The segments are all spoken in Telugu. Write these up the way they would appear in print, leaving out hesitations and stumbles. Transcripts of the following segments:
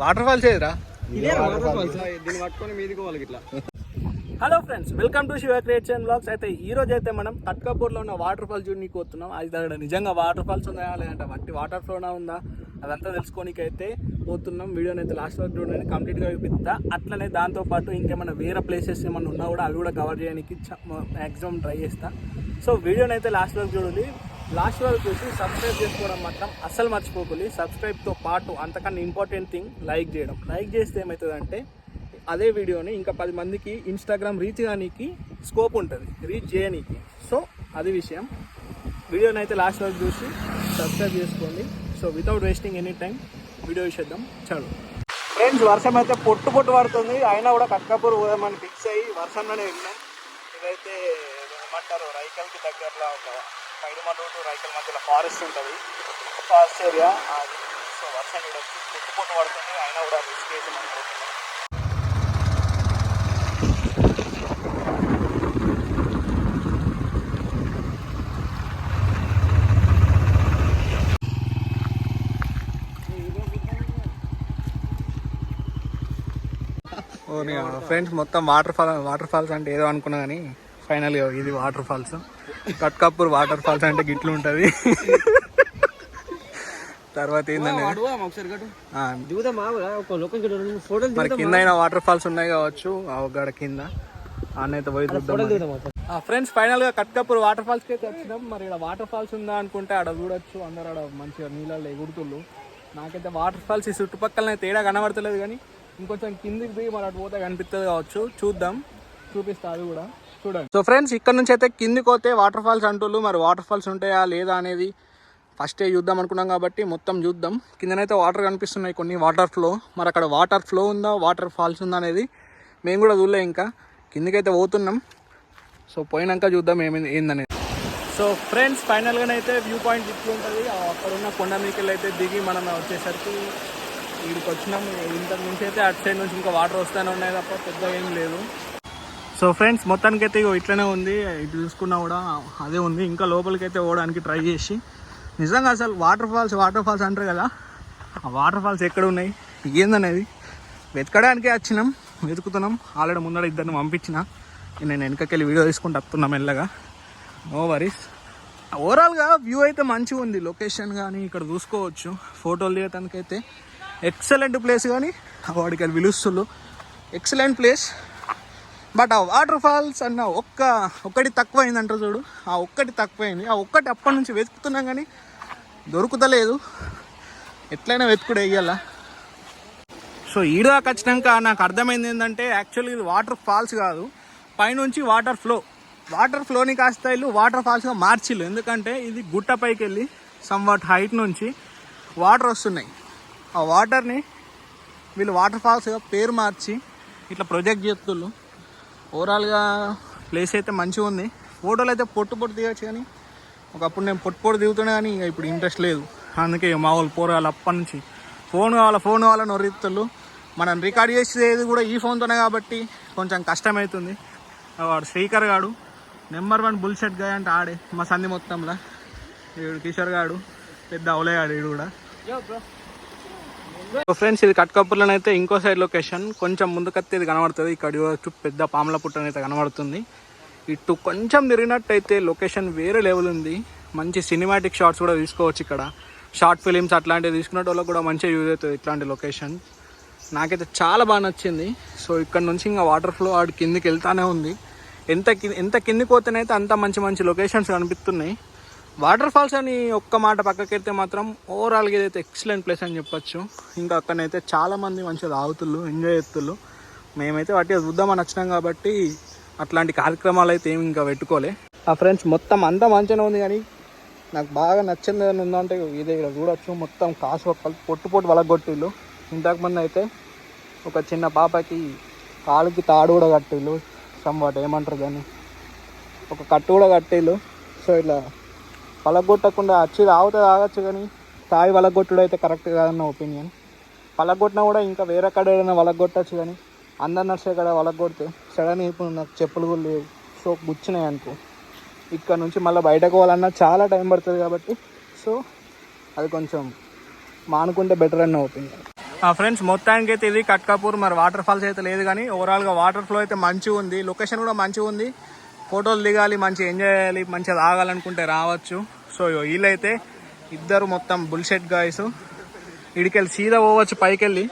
వాటర్ ఫాల్స్ ఏదిరా? దీన్ని పట్టుకొని మీదికి వాళ్ళకి ఇట్లా. Hello friends, welcome to Shiva creation blogs. అయితే ఈ రోజు అయితే మనం కట్కాపూర్లో ఉన్న వాటర్ ఫాల్స్ చూడడానికి పోతున్నాం. అది దగ్గర నిజంగా వాటర్ ఫాల్స్ ఉన్నాయా లేదంటే వట్టి వాటర్ ఫ్లోనా ఉందా అదంతా తెలుసుకోనికి అయితే పోతున్నాం. వీడియోని అయితే లాస్ట్ వరకు చూడండి, కంప్లీట్గా చూపిస్తా. అట్లనే దాంతోపాటు ఇంకేమైనా వేరే ప్లేసెస్ ఏమైనా ఉన్నా కూడా అవి కూడా కవర్ చేయడానికి మ్యాక్సిమం ట్రై చేస్తా. సో వీడియోని అయితే లాస్ట్ వరకు చూడండి. లాస్ట్ వరకు చూసి సబ్స్క్రైబ్ చేసుకోవడం మాత్రం అస్సలు మర్చిపోకండి. సబ్స్క్రైబ్తో పాటు అంతకన్నా ఇంపార్టెంట్ థింగ్ లైక్ చేయడం. లైక్ చేస్తే ఏమవుతుందంటే అదే వీడియోని ఇంకా 10 మందికి ఇన్స్టాగ్రామ్ రీచ్ కానీకి స్కోప్ ఉంటుంది, రీచ్ చేయనీకి. సో అది విషయం. వీడియోని అయితే లాస్ట్ వరకు చూసి సబ్స్క్రైబ్ చేసుకోండి. So without wasting any time video చూసేద్దాం. చాలు ఫ్రెండ్స్, వర్షం అయితే పొట్టు పడుతుంది. అయినా కూడా కట్కాపూర్ పోదామని ఫిక్స్ అయ్యి వర్షంలోనే వెళ్ళాం. ఇదైతే ఏమంటారు, రైకల్కి దగ్గరలో ఒక మైడుమల్ టు రైకల్ మధ్యలో ఫారెస్ట్ ఉంటుంది, ఫారెస్ట్ ఏరియా అది. సో వర్షం చూడొచ్చు, పొట్టు పడుతుంది. అయినా కూడా రిస్క్ చేసి మనం పోతున్నాం. ఫ్రెండ్స్, మొత్తం వాటర్ ఫాల్స్ అంటే ఏదో అనుకున్నా కానీ ఫైనల్గా ఇది water falls. Katkapur water falls అంటే గిట్లు ఉంటుంది. తర్వాత ఏంటంటే మరి కింద అయినా వాటర్ ఫాల్స్ ఉన్నాయి కావచ్చు, గడ కింద అన్నైతే పోయి చూద్దాం. ఫ్రెండ్స్, ఫైనల్గా కట్కాపూర్ వాటర్ ఫాల్స్కి అయితే వచ్చినాం. మరి ఇక్కడ వాటర్ ఫాల్స్ ఉందా అనుకుంటే ఆడ చూడొచ్చు, అందరు ఆడ మంచిగా నీళ్ళల్లో ఎగురుతుళ్ళు. నాకైతే వాటర్ ఫాల్స్ ఈ చుట్టుపక్కల తేడా కనబడతలేదు, కానీ ఇంకొంచెం కిందికి దిగి మరి అటు పోతే కనిపిస్తుంది కావచ్చు. చూద్దాం, చూపిస్తా అది కూడా చూడండి. సో ఫ్రెండ్స్, ఇక్కడ నుంచి అయితే కిందికి పోతే వాటర్ ఫాల్స్ అంటుళ్ళు. మరి వాటర్ ఫాల్స్ ఉంటాయా లేదా అనేది ఫస్టే చూద్దాం అనుకున్నాం కాబట్టి మొత్తం చూద్దాం. కిందనైతే వాటర్ కనిపిస్తున్నాయి, కొన్ని వాటర్ ఫ్లో. మరి అక్కడ వాటర్ ఫ్లో ఉందా వాటర్ ఫాల్స్ ఉందా అనేది మేము కూడా చూడలే. ఇంకా కిందికైతే పోతున్నాం. సో పోయినాక చూద్దాం ఏందనేది. సో ఫ్రెండ్స్, ఫైనల్గానైతే వ్యూ పాయింట్ ఇట్లా ఉంటుంది. అక్కడ ఉన్న కొండ మీకెళ్ళి అయితే దిగి మనం వచ్చేసరికి వీడికి వచ్చినాం. ఇంతకు నుంచి అయితే అటు సైడ్ నుంచి ఇంకా వాటర్ వస్తూనే ఉన్నాయి తప్ప పెద్దగా ఏం లేదు. సో ఫ్రెండ్స్, మొత్తానికి అయితే ఇట్లనే ఉంది. ఇటు చూసుకున్నా కూడా అదే ఉంది. ఇంకా లోపలికి అయితే పోవడానికి ట్రై చేసి నిజంగా అసలు వాటర్ ఫాల్స్ అంటారు కదా, ఆ వాటర్ ఫాల్స్ ఎక్కడ ఉన్నాయి ఏందనేది వెతకడానికే వచ్చినాం, వెతుకుతున్నాం. ఆల్రెడీ ముందర ఇద్దరిని పంపించిన, నేను వెనకకెళ్ళి వీడియో తీసుకుంటూ వస్తున్నాం మెల్లగా. No worries. ఓవరాల్గా వ్యూ అయితే మంచిగా ఉంది. లొకేషన్ కానీ ఇక్కడ చూసుకోవచ్చు, ఫోటోలు దిగటానికైతే ఎక్సలెంట్ ప్లేస్. కానీ వాడికి అది పిలుస్తుళ్ళు ఎక్సలెంట్ ప్లేస్. బట్ ఆ వాటర్ ఫాల్స్ అన్న ఒక్కటి తక్కువైంది అంటారు చూడు, ఆ ఒక్కటి తక్కువైంది. ఆ ఒక్కటి అప్పటి నుంచి వెతుకుతున్నాం కానీ దొరుకుతలేదు. ఎట్లయినా వెతుకుడు వేయాల. సో ఈడదాకా వచ్చినాక నాకు అర్థమైంది ఏంటంటే యాక్చువల్లీ ఇది వాటర్ ఫాల్స్ కాదు, పైనుంచి వాటర్ ఫ్లోని కాస్త వీళ్ళు వాటర్ ఫాల్స్గా మార్చిల్లు. ఎందుకంటే ఇది గుట్ట పైకి వెళ్ళి సమ్వాట్ హైట్ నుంచి వాటర్ వస్తున్నాయి. ఆ వాటర్ని వీళ్ళు వాటర్ ఫాల్స్గా పేరు మార్చి ఇట్లా ప్రొజెక్ట్ చేస్తుళ్ళు. ఓవరాల్గా ప్లేస్ అయితే మంచిగా ఉంది. ఫోటోలు అయితే పొట్టు దిగచ్చు, కానీ ఒకప్పుడు నేను పొట్టు దిగుతున్నా, కానీ ఇప్పుడు ఇంట్రెస్ట్ లేదు. అందుకే మా వాళ్ళు పోరాలు అప్పటి నుంచి ఫోన్ కావాలని ఒరిస్తుళ్ళు. మనం రికార్డ్ చేసేది కూడా ఈ ఫోన్తోనే కాబట్టి కొంచెం కష్టమవుతుంది. వాడు శ్రీకర్ గాడు నెంబర్ 1 బుల్షెట్ గాయ అంటే ఆడే మా సంధి మొత్తంలో. వీడు కిషోర్ గాడు పెద్ద అవలేగాడు, వీడు కూడా. ఫ్రెండ్స్, ఇది కట్కాపూర్లోనే అయితే ఇంకో సైడ్ లొకేషన్. కొంచెం ముందుకత్తే ఇది కనబడుతుంది. ఇక్కడ చుట్టూ పెద్ద పాముల పుట్టనైతే కనబడుతుంది. ఇటు కొంచెం తిరిగినట్టయితే లొకేషన్ వేరే లెవెల్ ఉంది. మంచి సినిమాటిక్ షాట్స్ కూడా తీసుకోవచ్చు. ఇక్కడ షార్ట్ ఫిలిమ్స్ అట్లాంటివి తీసుకున్నట్టు వాళ్ళకి కూడా మంచిగా యూజ్ అవుతుంది ఇట్లాంటి లొకేషన్. నాకైతే చాలా బాగా నచ్చింది. సో ఇక్కడ నుంచి ఇంకా వాటర్ ఫ్లో ఆడు కిందికి వెళ్తానే ఉంది. ఎంత కిందికి పోతేనైతే అంత మంచి లొకేషన్స్ కనిపిస్తున్నాయి. వాటర్ ఫాల్స్ అని ఒక్క మాట పక్కకెళ్తే మాత్రం ఓవరాల్గా ఇదైతే ఎక్సలెంట్ ప్లేస్ అని చెప్పొచ్చు. ఇంకా అక్కడనైతే చాలామంది మంచిగా తాగుతుళ్ళు, ఎంజాయ్ చేస్తుళ్ళు. మేమైతే వాటిగా చూద్దామని వచ్చినాం కాబట్టి అట్లాంటి కార్యక్రమాలు అయితే ఏమి ఇంకా పెట్టుకోలే. ఆ ఫ్రెండ్స్, మొత్తం అంతా మంచిగానే ఉంది, కానీ నాకు బాగా నచ్చింది ఏమైనా ఉందంటే ఇదే. ఇక్కడ చూడొచ్చు మొత్తం కాసు పొట్టు వలగొట్టిళ్ళు. ఇంతకుముందు అయితే ఒక చిన్న పాపకి కాలుకి తాడు కూడా కట్టిళ్ళు, సంవాట్ ఏమంటారు దాన్ని, ఒక కట్టు కూడా కట్టిళ్ళు. సో ఇట్లా పలగొట్టకుండా వచ్చి తాగొచ్చు, కానీ తాగి వలగొట్టుడు అయితే కరెక్ట్ కాదన్న ఒపీనియన్. పలగొట్టినా కూడా ఇంకా వేరే కాడ ఏదైనా వలగొట్టచ్చు, కానీ అందరు నడిచే కాడ వలగొడితే సడన్ ఇప్పుడు నాకు చెప్పులు కూడా లేవు, సో గుచ్చినాయి అనుకో. ఇక్కడ నుంచి మళ్ళీ బయటకు పోవాలన్నా చాలా టైం పడుతుంది కాబట్టి సో అది కొంచెం మానుకుంటే బెటర్ అన్న ఒపీనియన్. ఫ్రెండ్స్ మొత్తానికి అయితే ఇది కట్కాపూర్. మరి వాటర్ ఫాల్స్ అయితే లేదు కానీ ఓవరాల్గా వాటర్ ఫ్లో అయితే మంచిగా ఉంది, లొకేషన్ కూడా మంచిగా ఉంది. ఫోటోలు దిగాలి, మంచిగా ఎంజాయ్ చేయాలి, మంచిగా తాగాలనుకుంటే రావచ్చు. సో వీళ్ళైతే ఇద్దరు మొత్తం బుల్షెట్ గాయస్. ఇడికెళ్ళి సీదా పోవచ్చు పైకెళ్ళి,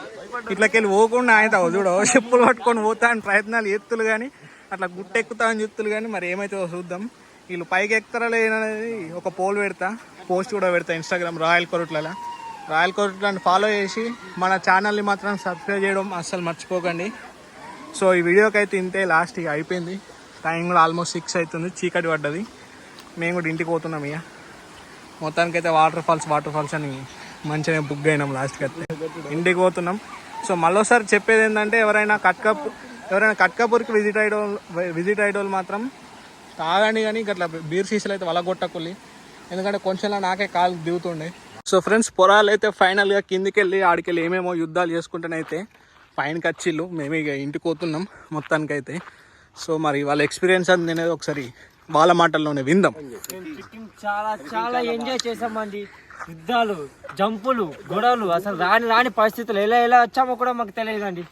ఇట్లకెళ్ళి పోకుండా ఆయన చూడ చెప్పులు పట్టుకొని పోతా అని ప్రయత్నాలు ఎత్తులు కానీ అట్లా గుట్టెక్కుతా అని చెప్తులు కానీ మరి ఏమైతే చూద్దాం. వీళ్ళు పైకి ఎక్కుతారా లేదనేది ఒక పోల్ పెడతా, పోస్ట్ కూడా పెడతా ఇన్స్టాగ్రామ్ రాయల్ కొరుట్లలో. రాయల్ కొరుట్లని ఫాలో చేసి మన ఛానల్ని మాత్రం సబ్స్క్రైబ్ చేయడం అస్సలు మర్చిపోకండి. సో ఈ వీడియోకి అయితే ఇంతే, లాస్ట్ ఇక అయిపోయింది. టైం కూడా ఆల్మోస్ట్ 6 అవుతుంది, చీకటి పడ్డది. మేము కూడా ఇంటికి పోతున్నాం. ఇక మొత్తానికైతే వాటర్ ఫాల్స్ అని మంచిగా బుక్ అయినాం. లాస్ట్కి అయితే ఇంటికి పోతున్నాం. సో మళ్ళీసారి చెప్పేది ఏంటంటే ఎవరైనా కట్కాపూర్కి విజిట్ అయ్యేటోళ్ళు మాత్రం తాగండి, కానీ ఇట్లా బీర్ సీసాలు అయితే వలగొట్టకుల్లి, ఎందుకంటే కొంచెం నాకే కాలు దిగుతుండే. సో ఫ్రెండ్స్ పొరాలు అయితే ఫైనల్గా కిందికి వెళ్ళి ఆడికెళ్ళి ఏమేమో యుద్ధాలు చేసుకుంటేనైతే పైనకి వచ్చిళ్ళు. మేము ఇక ఇంటికి పోతున్నాం మొత్తానికైతే. సో మరి వాళ్ళ ఎక్స్పీరియన్స్ అది అనేది ఒకసారి వాళ్ళ మాటల్లోనే విందాం. చాలా చాలా ఎంజాయ్ చేసామండి. యుద్ధాలు, జంపులు, గొడవలు, అసలు రాని పరిస్థితులు ఎలా వచ్చామో కూడా మాకు తెలియదండి.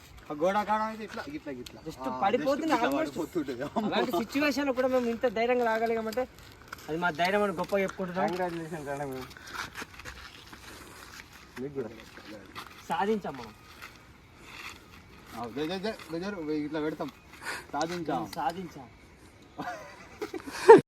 జస్ట్ పడిపోతుంది. అలాంటి సిచ్యువేషన్ కూడా మేము ఇంత ధైర్యంగా రాగలిగామంటే అది మా ధైర్యం అని గొప్పగా చెప్పుకుంటున్నాం. సాధించాం మనం, ఇట్లా పెడతాం, సాధించాం.